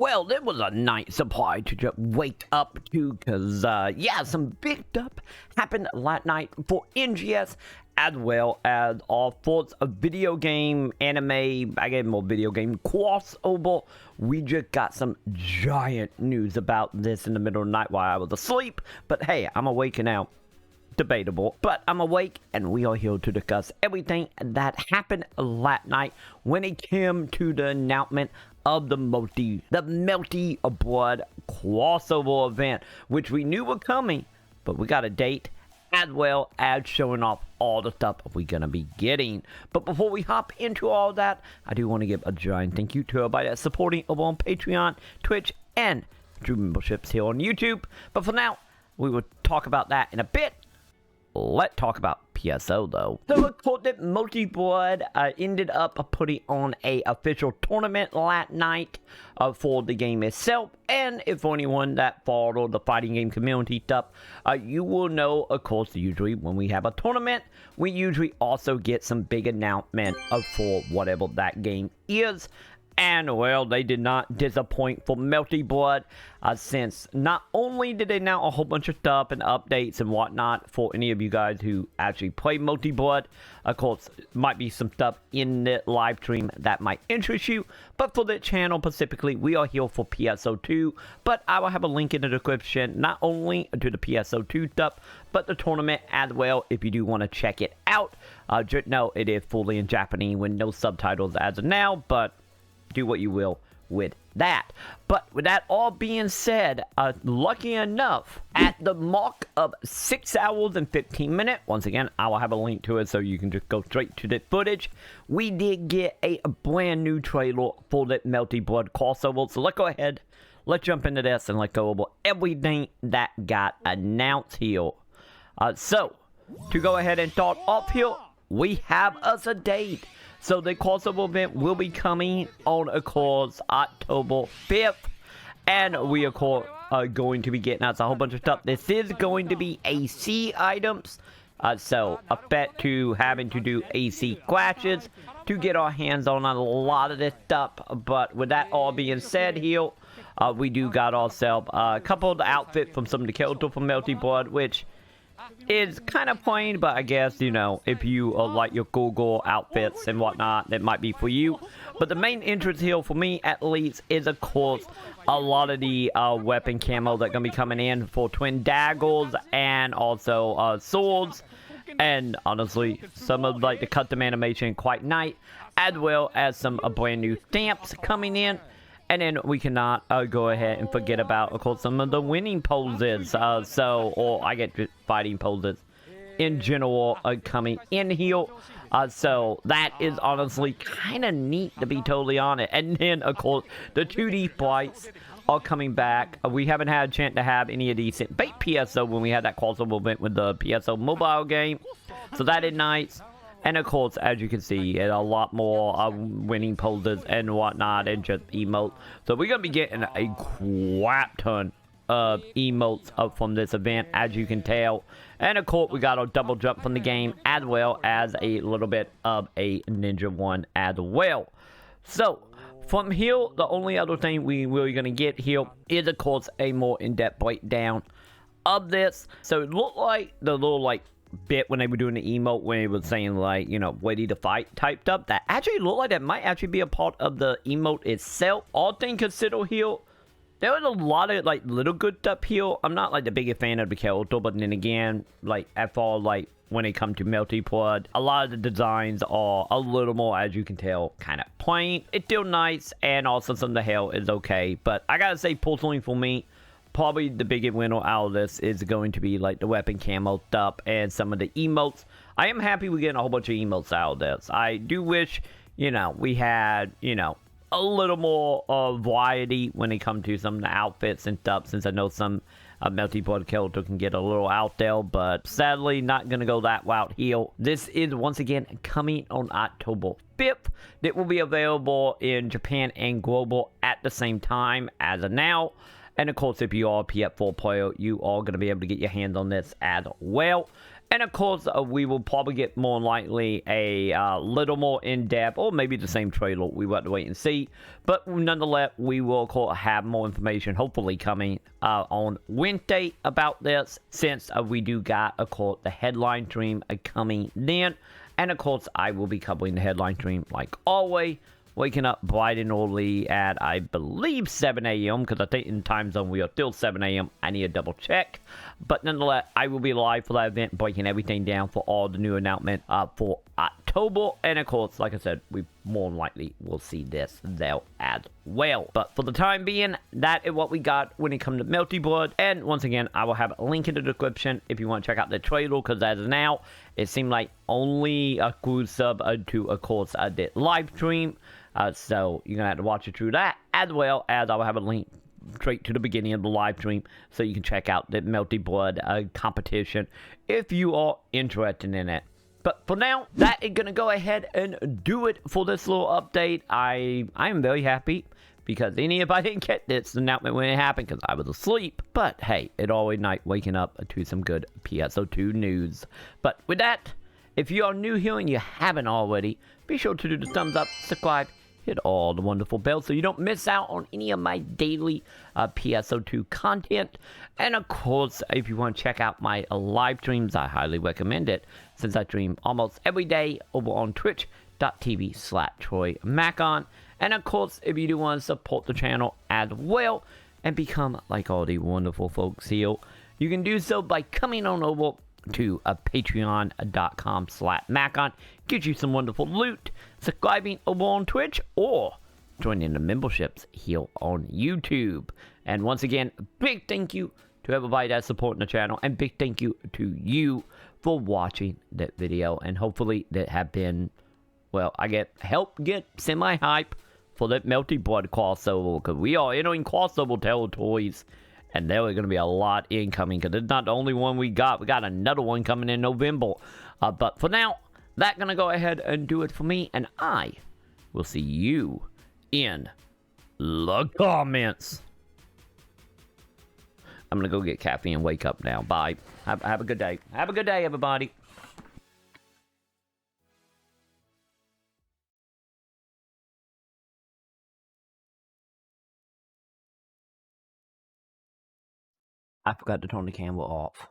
Well, there was a night supply to just wake up to, because, yeah, some big stuff happened last night for NGS, as well as all sorts of video game, anime, I get more video game crossover. We just got some giant news about this in the middle of the night while I was asleep, but hey, I'm awake now. Debatable, but I'm awake and we are here to discuss everything that happened last night when it came to the announcement of the Melty Blood Crossover event, which we knew were coming, but we got a date as well as showing off all the stuff we're gonna be getting. But before we hop into all that, I do want to give a giant thank you to everybody that's supporting over on Patreon, Twitch, and through memberships here on YouTube. But for now, we will talk about that in a bit. Let's talk about PSO though. So of course that Melty Blood ended up putting on a official tournament last night for the game itself. And if anyone that followed the fighting game community stuff, you will know, of course, usually when we have a tournament, we usually also get some big announcement for whatever that game is. And, well, they did not disappoint for Melty Blood, since not only did they announce a whole bunch of stuff and updates and whatnot for any of you guys who actually play Melty Blood. Of course, might be some stuff in the live stream that might interest you. But for the channel specifically, we are here for PSO2. But I will have a link in the description, not only to the PSO2 stuff, but the tournament as well, if you do want to check it out. Just know it is fully in Japanese with no subtitles as of now, but do what you will with that. But with that all being said, lucky enough, at the mark of 6 hours and 15 minutes, once again, I will have a link to it so you can just go straight to the footage, we did get a brand new trailer for the Melty Blood Crossover. So let's go ahead, let's jump into this and let's go over everything that got announced here. So, to go ahead and start off here, we have us a date. So the crossover event will be coming on, of course, October 5th. And we, of course, are going to be getting us a whole bunch of stuff. This is going to be AC items. So, a bet to having to do AC scratches to get our hands on a lot of this stuff. But with that all being said here, we do got ourselves a couple of the outfits from some of the characters from Melty Blood, which is kind of plain, but I guess, you know, if you like your Google outfits and whatnot, it might be for you. But the main interest here for me, at least, is, of course, a lot of the weapon camo that are going to be coming in for twin daggers and also swords. And, honestly, some of, like, the custom animation quite nice, as well as some brand new stamps coming in. And then we cannot go ahead and forget about, of course, some of the winning poses. Or I get fighting poses in general coming in here. So that is honestly kind of neat, to be totally honest. And then, of course, the 2D flights are coming back. We haven't had a chance to have any of these bait PSO when we had that crossover event with the PSO mobile game. So that is nice. And of course, as you can see, a lot more winning poses and whatnot, and just emotes. So we're going to be getting a crap ton of emotes from this event, as you can tell. And of course, we got a double jump from the game, as well as a little bit of a ninja one as well. So, from here, the only other thing we really going to get here is, of course, a more in-depth breakdown of this. So it looked like the little, like, bit when they were doing the emote when it was saying, like, you know, ready to fight typed up, that actually looked like that might actually be a part of the emote itself. All things considered here, there was a lot of, like, little good stuff here. I'm not, like, the biggest fan of the character, but then again, like, as far as, like, when it comes to Melty Blood, a lot of the designs are a little more, as you can tell, kind of plain. It's still nice, and also some of the hair is okay, but I gotta say, personally for me, probably the biggest winner out of this is going to be, like, the weapon camo stuff and some of the emotes. I am happy we're getting a whole bunch of emotes out of this. I do wish, you know, we had, you know, a little more variety when it comes to some of the outfits and stuff, since I know some Melty Blood character can get a little out there, but sadly not going to go that route here. This is, once again, coming on October 5th. It will be available in Japan and global at the same time as of now. And of course, if you are a PS4 player, you are going to be able to get your hands on this as well. And of course, we will probably get more likely a little more in-depth, or maybe the same trailer. We will have to wait and see. But nonetheless, we will, of course, have more information, hopefully coming on Wednesday about this, since we do got, of course, the headline stream coming then. And of course, I will be covering the headline stream like always. Waking up bright and early at, I believe, 7 a.m. because I think in time zone we are still 7 a.m. I need to double check. But nonetheless, I will be live for that event, breaking everything down for all the new announcement for October. And of course, like I said, we more than likely will see this there as well. But for the time being, that is what we got when it comes to Melty Blood. And once again, I will have a link in the description if you want to check out the trailer, because as of now, it seemed like only exclusive to, of course, the live stream. So you're going to have to watch it through that, as well as I will have a link straight to the beginning of the live stream so you can check out the Melty Blood competition if you are interested in it. But for now, that is going to go ahead and do it for this little update. I am very happy because anybody didn't get this announcement when it happened because I was asleep. But hey, it's always nice waking up to some good PSO2 news. But with that, if you are new here and you haven't already, be sure to do the thumbs up, subscribe, hit all the wonderful bells so you don't miss out on any of my daily PSO2 content. And of course, if you want to check out my live streams, I highly recommend it, since I stream almost every day over on twitch.tv/TroyMaconn. And of course, if you do want to support the channel as well and become like all the wonderful folks here, you can do so by coming on over to patreon.com/Maconn. Gives you some wonderful loot, subscribing over on Twitch, or joining the memberships here on YouTube. And once again, big thank you to everybody that's supporting the channel, and big thank you to you for watching that video. And hopefully that have been, well, help get semi-hype for that Melty Blood crossover, because we are entering crossover territories. And there are going to be a lot incoming, because it's not the only one we got. We got another one coming in November. But for now, that's going to go ahead and do it for me. And I will see you in the comments. I'm going to go get caffeine and wake up now. Bye. Have a good day. Have a good day, everybody. I forgot to turn the camera off.